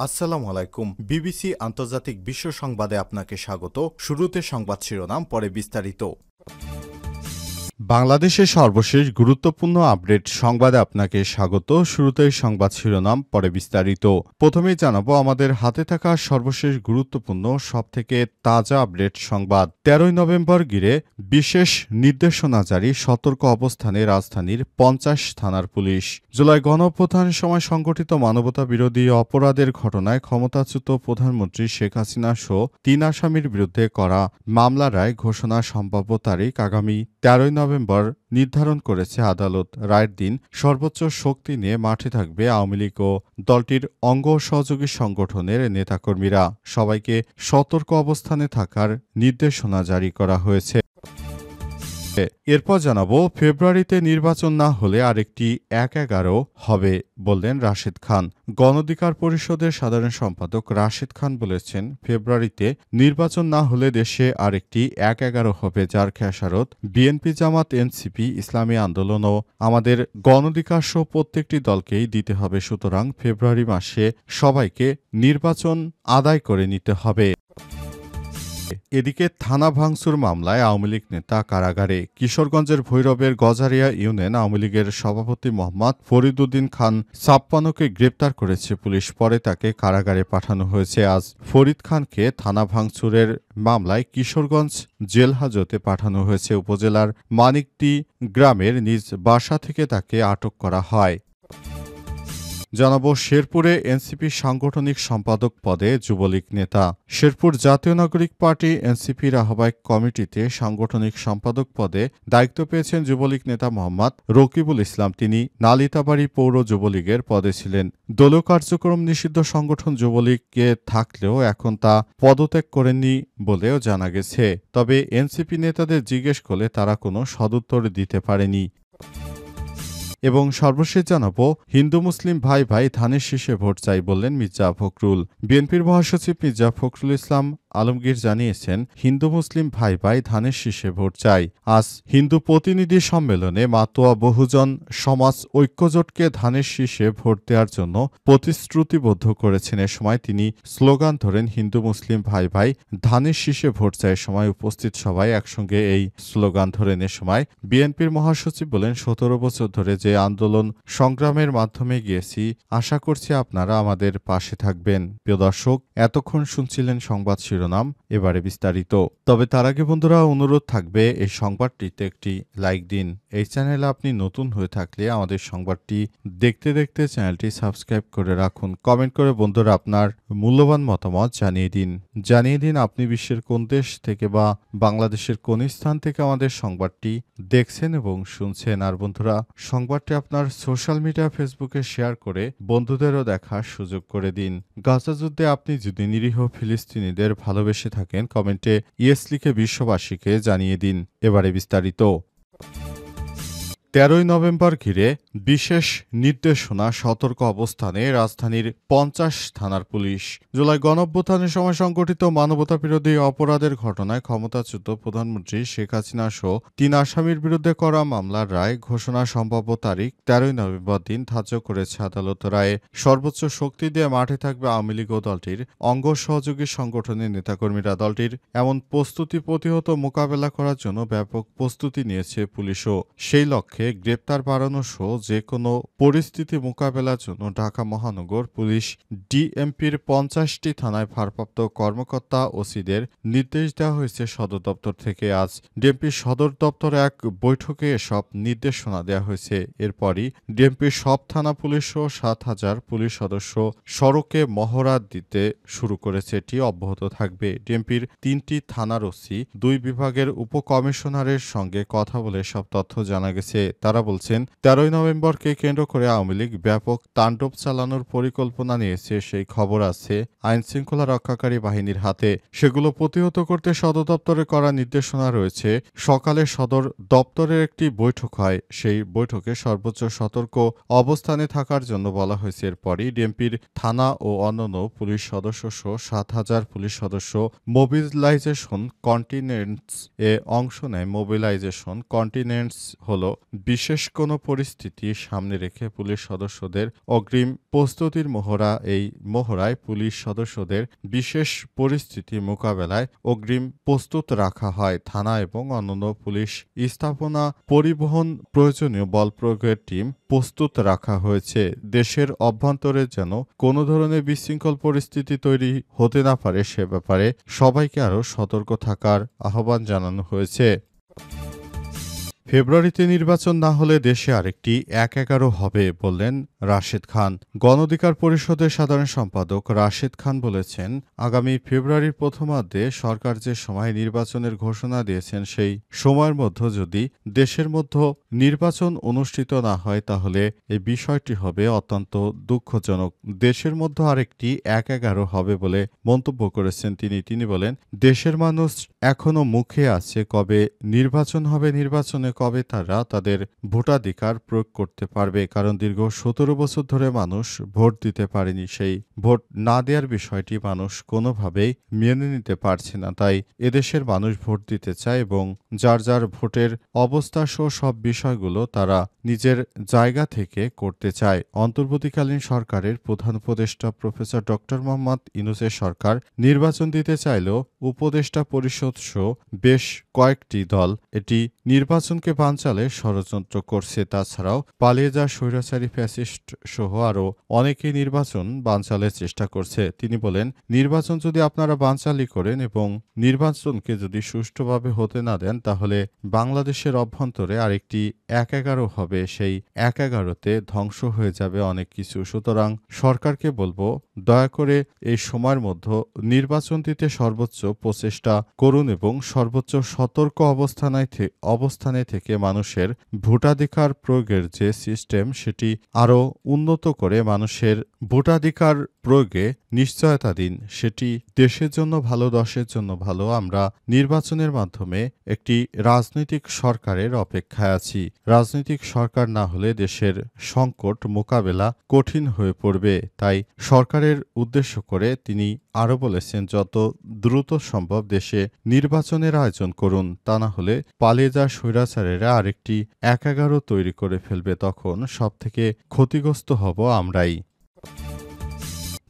আসসালামু আলাইকুম। বিবিসি আন্তর্জাতিক বিশ্ব সংবাদে আপনাকে স্বাগত। শুরুতে সংবাদ শিরোনাম, পরে বিস্তারিত। বাংলাদেশের সর্বশেষ গুরুত্বপূর্ণ আপডেট সংবাদে আপনাকে স্বাগত। শুরুতেই সংবাদ শিরোনাম, পরে বিস্তারিত। প্রথমেই জানাবো আমাদের হাতে থাকা সর্বশেষ গুরুত্বপূর্ণ সবথেকে তাজা আপডেট সংবাদ। ১৩ নভেম্বর ঘিরে বিশেষ নির্দেশনা জারি, সতর্ক অবস্থানে রাজধানীর ৫০ থানার পুলিশ। জুলাই গণঅভ্যুত্থানের সময় সংগঠিত মানবতা বিরোধী অপরাধের ঘটনায় ক্ষমতাচ্যুত প্রধানমন্ত্রী শেখ হাসিনা সহ ৩ আসামির বিরুদ্ধে করা মামলার রায় ঘোষণা সম্ভাব্য তারিখ আগামী ১৩ নভেম্বর নির্ধারণ করেছে আদালত। রায়ের দিন সর্বোচ্চ শক্তি নিয়ে মাঠে থাকবে আওয়ামী লীগ ও দলটির অঙ্গ সহযোগী সংগঠনের নেতাকর্মীরা। সবাইকে সতর্ক অবস্থানে থাকার নির্দেশনা জারি করা হয়েছে। এরপর জানাবো, ফেব্রুয়ারিতে নির্বাচন না হলে আরেকটি ১-১১ হবে বললেন রাশেদ খান। গণঅধিকার পরিষদের সাধারণ সম্পাদক রাশেদ খান বলেছেন, ফেব্রুয়ারিতে নির্বাচন না হলে দেশে আরেকটি ১-১১ হবে, যার খেসারত বিএনপি, জামাত, এনসিপি, ইসলামী আন্দোলন ও আমাদের গণঅধিকার সহ প্রত্যেকটি দলকেই দিতে হবে। সুতরাং ফেব্রুয়ারি মাসে সবাইকে নির্বাচন আদায় করে নিতে হবে। এদিকে থানা ভাঙচুর মামলায় আওয়ামী লীগ নেতা কারাগারে। কিশোরগঞ্জের ভৈরবের গজারিয়া ইউনিয়ন আওয়ামী লীগের সভাপতি মোহাম্মদ ফরিদউদ্দিন খান ৫৬কে গ্রেপ্তার করেছে পুলিশ। পরে তাকে কারাগারে পাঠানো হয়েছে। আজ ফরিদ খানকে থানা ভাঙচুরের মামলায় কিশোরগঞ্জ জেল হাজতে পাঠানো হয়েছে। উপজেলার মানিকদি গ্রামের নিজ বাসা থেকে তাকে আটক করা হয়। জানাবো, শেরপুরে এনসিপি সাংগঠনিক সম্পাদক পদে যুবলীগ নেতা। শেরপুর জাতীয় নাগরিক পার্টি এনসিপির আহ্বায়ক কমিটিতে সাংগঠনিক সম্পাদক পদে দায়িত্ব পেয়েছেন যুবলীগ নেতা মোহাম্মদ রকিবুল ইসলাম। তিনি নালিতাবাড়ী পৌর যুবলীগের পদে ছিলেন। দলীয় কার্যক্রম নিষিদ্ধ সংগঠন যুবলীগে থাকলেও এখন তা পদত্যাগ করেননি বলেও জানা গেছে। তবে এনসিপি নেতাদের জিজ্ঞেস করলে তারা কোনো সদুত্তর দিতে পারেনি। এবং সর্বশেষ জানাবো, হিন্দু মুসলিম ভাই ভাই ধানের শীষে ভোট চাই বললেন মির্জা ফখরুল। বিএনপির মহাসচিব মির্জা ফখরুল ইসলাম আলমগীর জানিয়েছেন, হিন্দু মুসলিম ভাই ভাই ধানের শীষে ভোট চাই। আজ হিন্দু প্রতিনিধি সম্মেলনে মাতোয়া বহুজন সমাজ ঐক্যজোটকে ধানের শীষে ভোট দেওয়ার জন্য প্রতিশ্রুতিবদ্ধ করেছেন। এ সময় তিনি স্লোগান ধরেন, হিন্দু মুসলিম ভাই ভাই ধানের শীষে ভোট চাই। সময় উপস্থিত সবাই একসঙ্গে এই স্লোগান ধরেন। এ সময় বিএনপির মহাসচিব বলেন, ১৭ বছর ধরে যে আন্দোলন সংগ্রামের মাধ্যমে গিয়েছি, আশা করছি আপনারা আমাদের পাশে থাকবেন। প্রিয় দর্শক, এতক্ষণ শুনছিলেন সংবাদ শিরোনাম, এবারে বিস্তারিত। তবে তার আগে বন্ধুরা, অনুরোধ থাকবে এই সংবাদটিতে একটি লাইক দিন। এই চ্যানেলে আপনি নতুন হয়ে থাকলে আমাদের সংবাদটি দেখতে দেখতে চ্যানেলটি সাবস্ক্রাইব করে রাখুন। কমেন্ট করে বন্ধুরা আপনার মূল্যবান মতামত জানিয়ে দিন আপনি বিশ্বের কোন দেশ থেকে বা বাংলাদেশের কোন স্থান থেকে আমাদের সংবাদটি দেখছেন এবং শুনছেন। আর বন্ধুরা, সংবাদটি আপনার সোশ্যাল মিডিয়া ফেসবুকে শেয়ার করে বন্ধুদেরও দেখার সুযোগ করে দিন। গাজা যুদ্ধে আপনি যদি নিরীহ ফিলিস্তিনিদের ভালোবেসে থাকেন, কমেন্টে ইয়েস লিখে বিশ্ববাসীকে জানিয়ে দিন। এবারে বিস্তারিত। ১৩ নভেম্বর ঘিরে বিশেষ নির্দেশনা, সতর্ক অবস্থানে রাজধানীর ৫০ থানার পুলিশ। জুলাই গণঅভ্যুত্থানের সময় সংগঠিত মানবতাবিরোধী অপরাধের ঘটনায় ক্ষমতাচ্যুত প্রধানমন্ত্রী শেখ হাসিনা সহ ৩ আসামির বিরুদ্ধে করা মামলার রায় ঘোষণা সম্ভাব্য তারিখ ১৩ নভেম্বর দিন ধার্য করেছে আদালত। রায়ে সর্বোচ্চ শক্তি দিয়ে মাঠে থাকবে আওয়ামী লীগ ও দলটির অঙ্গ সহযোগী সংগঠনের নেতাকর্মীরা। দলটির এমন প্রস্তুতি প্রতিহত মোকাবেলা করার জন্য ব্যাপক প্রস্তুতি নিয়েছে পুলিশও। সেই লক্ষ্যে গ্রেপ্তার বাড়ানো সহ যে কোনো পরিস্থিতি মোকাবেলার জন্য ঢাকা মহানগর পুলিশ ডিএমপির ৫০টি থানায় ভারপ্রাপ্ত কর্মকর্তা ওসিদের নির্দেশ দেওয়া হয়েছে সদর দপ্তর থেকে। আজ ডিএমপির সদর দপ্তরে এক বৈঠকে এসব নির্দেশনা দেওয়া হয়েছে। এরপরই ডিএমপির সব থানা পুলিশ সহ ৭,০০০ পুলিশ সদস্য সড়কে মহড়া দিতে শুরু করেছে। এটি অব্যাহত থাকবে। ডিএমপির ৩টি থানার ওসি ২ বিভাগের উপকমিশনারের সঙ্গে কথা বলে সব তথ্য জানা গেছে। তারা বলছেন, ১৩ নভেম্বরকে কেন্দ্র করে আওয়ামী লীগ ব্যাপক তাণ্ডব চালানোর পরিকল্পনা নিয়েছে। সেই খবর আছে আইনশৃঙ্খলা রক্ষাকারী বাহিনীর হাতে। সেগুলো প্রতিহত করতে সদর দপ্তরে করা নির্দেশনা রয়েছে। সকালে সদর দপ্তরের একটি বৈঠক হয়। সেই বৈঠকে সর্বোচ্চ সতর্ক অবস্থানে থাকার জন্য বলা হয়েছে। এরপরই ডিএমপির থানা ও অন্যান্য পুলিশ সদস্য সহ ৭,০০০ পুলিশ সদস্য মোবিলাইজেশন কন্টিনেন্টস এ অংশ নেয়। মোবিলাইজেশন কন্টিনেন্টস হল বিশেষ কোনো পরিস্থিতি সামনে রেখে পুলিশ সদস্যদের অগ্রিম প্রস্তুতির মহড়ায় পুলিশ সদস্যদের বিশেষ পরিস্থিতি মোকাবেলায় অগ্রিম প্রস্তুত রাখা হয়। থানা এবং অন্যান্য পুলিশ স্থাপনা পরিবহন প্রয়োজনীয় বল প্রয়োগের টিম প্রস্তুত রাখা হয়েছে। দেশের অভ্যন্তরে যেন কোনো ধরনের বিশৃঙ্খল পরিস্থিতি তৈরি হতে না পারে সে ব্যাপারে সবাইকে আরও সতর্ক থাকার আহ্বান জানানো হয়েছে। ফেব্রুয়ারিতে নির্বাচন না হলে দেশে আরেকটি ১-১১ হবে বললেন রাশেদ খান। গণ অধিকার পরিষদের সাধারণ সম্পাদক রাশেদ খান বলেছেন, আগামী ফেব্রুয়ারির প্রথমার্ধে সরকার যে সময় নির্বাচনের ঘোষণা দিয়েছেন সেই সময়ের মধ্যে যদি দেশের মধ্যে নির্বাচন অনুষ্ঠিত না হয় তাহলে এই বিষয়টি হবে অত্যন্ত দুঃখজনক। দেশের মধ্যে আরেকটি ১-১১ হবে বলে মন্তব্য করেছেন তিনি বলেন, দেশের মানুষ এখনো মুখে আছে কবে নির্বাচন হবে, নির্বাচনে কবে তারা তাদের ভোটাধিকার প্রয়োগ করতে পারবে। কারণ দীর্ঘ ১৭ বছর ধরে মানুষ ভোট দিতে পারেনি। সেই ভোট না দেওয়ার বিষয়টি মানুষ কোনোভাবেই মেনে নিতে পারছে না। তাই এদেশের মানুষ ভোট দিতে চায় এবং যার যার ভোটের অবস্থা সহ সব বিষয়গুলো তারা নিজের জায়গা থেকে করতে চায়। অন্তর্বর্তীকালীন সরকারের প্রধান উপদেষ্টা প্রফেসর ড. মোহাম্মদ ইউনূসের সরকার নির্বাচন দিতে চাইলেও উপদেষ্টা পরিষদ সহ বেশ কয়েকটি দল এটি নির্বাচনকে বানচালে ষড়যন্ত্র করছে। তাছাড়াও পালিয়ে যাওয়া স্বৈরাচারী ফ্যাসিস্ট সহ আরও অনেকেই নির্বাচন বানচালের চেষ্টা করছে। তিনি বলেন, নির্বাচন যদি আপনারা বানচালি করেন এবং নির্বাচনকে যদি সুষ্ঠুভাবে হতে না দেন তাহলে বাংলাদেশের অভ্যন্তরে আরেকটি ১-১১ হবে। সেই ১-১১তে ধ্বংস হয়ে যাবে অনেক কিছু। সুতরাং সরকারকে বলবো, দয়া করে এই সময়ের মধ্যে নির্বাচন দিতে সর্বোচ্চ প্রচেষ্টা করুন এবং সর্বোচ্চ সতর্ক অবস্থানে থেকে মানুষের ভোটাধিকার প্রয়োগের যে সিস্টেম সেটি আরও উন্নত করে মানুষের ভোটাধিকার প্রয়োগে নিশ্চয়তা দিন। সেটি দেশের জন্য ভালো, দশের জন্য ভালো। আমরা নির্বাচনের মাধ্যমে একটি রাজনৈতিক সরকারের অপেক্ষায় আছি। রাজনৈতিক সরকার না হলে দেশের সংকট মোকাবেলা কঠিন হয়ে পড়বে। তাই সরকারের উদ্দেশ্য করে তিনি আরও বলেছেন, যত দ্রুত সম্ভব দেশে নির্বাচনের আয়োজন করুন, তা না হলে পালিয়ে যাওয়া স্বৈরাচারেরা আরেকটি ১-১১ তৈরি করে ফেলবে। তখন সবথেকে ক্ষতিগ্রস্ত হব আমরাই।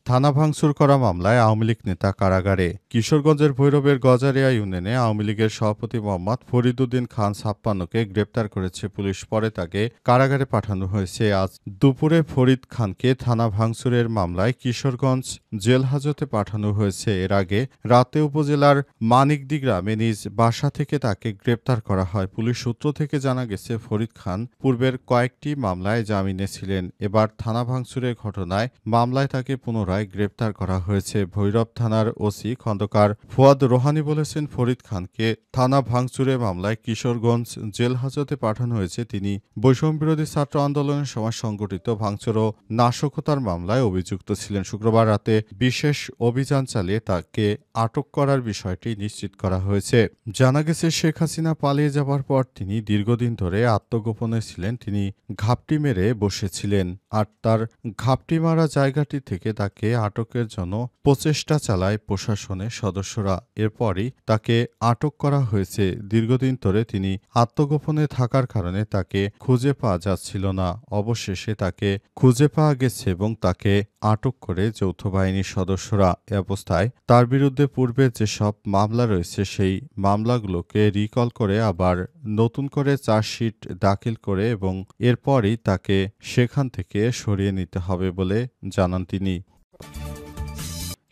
থানা ভাঙচুর করা মামলায় আওয়ামী লীগ নেতা কারাগারে। কিশোরগঞ্জের ভৈরবের গজারিয়া ইউনিয়নে আওয়ামী লীগের সভাপতি মোহাম্মদ ফরিদউদ্দিন খান ৫৬কে গ্রেপ্তার করেছে পুলিশ। পরে তাকে কারাগারে পাঠানো হয়েছে। আজ দুপুরে ফরিদ খানকে থানা ভাঙচুরের মামলায় কিশোরগঞ্জ জেল হাজতে পাঠানো হয়েছে। এর আগে রাতে উপজেলার মানিকদি গ্রামে নিজ বাসা থেকে তাকে গ্রেপ্তার করা হয়। পুলিশ সূত্র থেকে জানা গেছে, ফরিদ খান পূর্বের কয়েকটি মামলায় জামিনে ছিলেন। এবার থানা ভাঙচুরের ঘটনায় মামলায় তাকে পুনরায় গ্রেপ্তার করা হয়েছে। ভৈরব থানার ওসি খন্দকার ফুয়াদ রোহানি বলেছেন, ফরিদ খানকে থানা ভাঙচুরে মামলায় কিশোরগঞ্জ জেল হাজতে পাঠানো হয়েছে। তিনি বৈষম্যবিরোধী ছাত্র আন্দোলনের সময় সংগঠিত ভাঙচুর ও নাশকতার মামলায় অভিযুক্ত ছিলেন। শুক্রবার রাতে বিশেষ অভিযান চালিয়ে তাকে আটক করার বিষয়টি নিশ্চিত করা হয়েছে। জানা গেছে, শেখ হাসিনা পালিয়ে যাবার পর তিনি দীর্ঘদিন ধরে আত্মগোপনে ছিলেন। তিনি ঘাপটি মেরে বসেছিলেন আর তার ঘাপটি মারা জায়গাটি থেকে তাকে আটকের জন্য প্রচেষ্টা চালায় প্রশাসনের সদস্যরা। এরপরই তাকে আটক করা হয়েছে। দীর্ঘদিন ধরে তিনি আত্মগোপনে থাকার কারণে তাকে খুঁজে পাওয়া যাচ্ছিল না। অবশেষে তাকে খুঁজে পাওয়া গেছে এবং তাকে আটক করে যৌথ বাহিনীর সদস্যরা। এ অবস্থায় তার বিরুদ্ধে পূর্বে যেসব মামলা রয়েছে সেই মামলাগুলোকে রিকল করে আবার নতুন করে চার্জশিট দাখিল করে এবং এরপরই তাকে সেখান থেকে সরিয়ে নিতে হবে বলে জানান তিনি।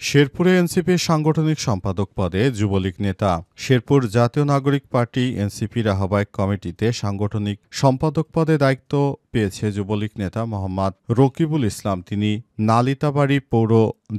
শেরপুরে এনসিপির সাংগঠনিক সম্পাদক পদে যুবলীগ নেতা। শেরপুর জাতীয় নাগরিক পার্টি এনসিপির আহ্বায়ক কমিটিতে সাংগঠনিক সম্পাদক পদে দায়িত্ব পেয়েছে যুবলীগ নেতা মোহাম্মদ রকিবুল ইসলাম। তিনি নালিতাবাড়ী পৌর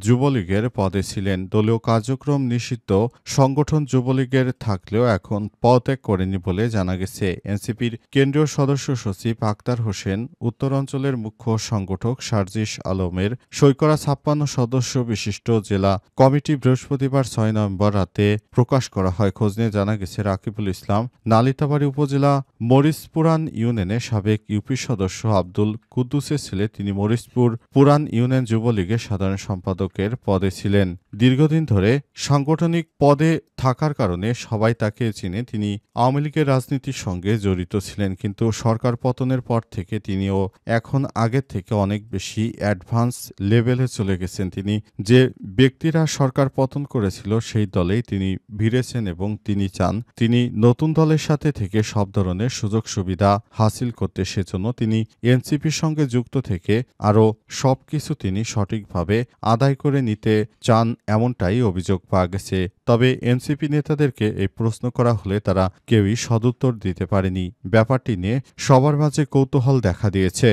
যুবলীগের পদে ছিলেন। দলীয় কার্যক্রম নিষিদ্ধ সংগঠন যুবলীগের থাকলেও এখন পদত্যাগ করেনি বলে জানা গেছে। এনসিপির কেন্দ্রীয় সদস্য সচিব আক্তার হোসেন, উত্তরাঞ্চলের মুখ্য সংগঠক সার্জিস আলমের সই করা ৫৬ সদস্য বিশিষ্ট জেলা কমিটি বৃহস্পতিবার ৬ নভেম্বর রাতে প্রকাশ করা হয়। খোঁজ নিয়ে জানা গেছে, রাকিবুল ইসলাম নালিতাবাড়ী উপজেলা মরিচপুরান ইউনিয়নের সাবেক ইউপি সদস্য। সদস্য আব্দুল কুদ্দুসের ছেলে। তিনি মরিচপুর পুরান ইউনিয়ন যুবলীগের সাধারণ সম্পাদকের পদে ছিলেন। দীর্ঘদিন ধরে সাংগঠনিক পদে থাকার কারণে সবাই তাকে চিনে। তিনি আওয়ামী লীগের রাজনীতির সঙ্গে জড়িত ছিলেন, কিন্তু সরকার পতনের পর থেকে তিনিও এখন আগের থেকে অনেক বেশি অ্যাডভান্স লেভেলে চলে গেছেন। তিনি যে ব্যক্তিরা সরকার পতন করেছিল সেই দলেই তিনি ভিড়েছেন এবং তিনি চান তিনি নতুন দলের সাথে থেকে সব ধরনের সুযোগ সুবিধা হাসিল করতে। সেজন্য তিনি এনসিপির সঙ্গে যুক্ত থেকে আরও সবকিছু তিনি সঠিকভাবে আদায় করে নিতে চান, এমনটাই অভিযোগ পাওয়া গেছে। তবে এনসিপি নেতাদেরকে এই প্রশ্ন করা হলে তারা কেউই সদুত্তর দিতে পারেনি। ব্যাপারটি নিয়ে সবার মাঝে কৌতূহল দেখা দিয়েছে।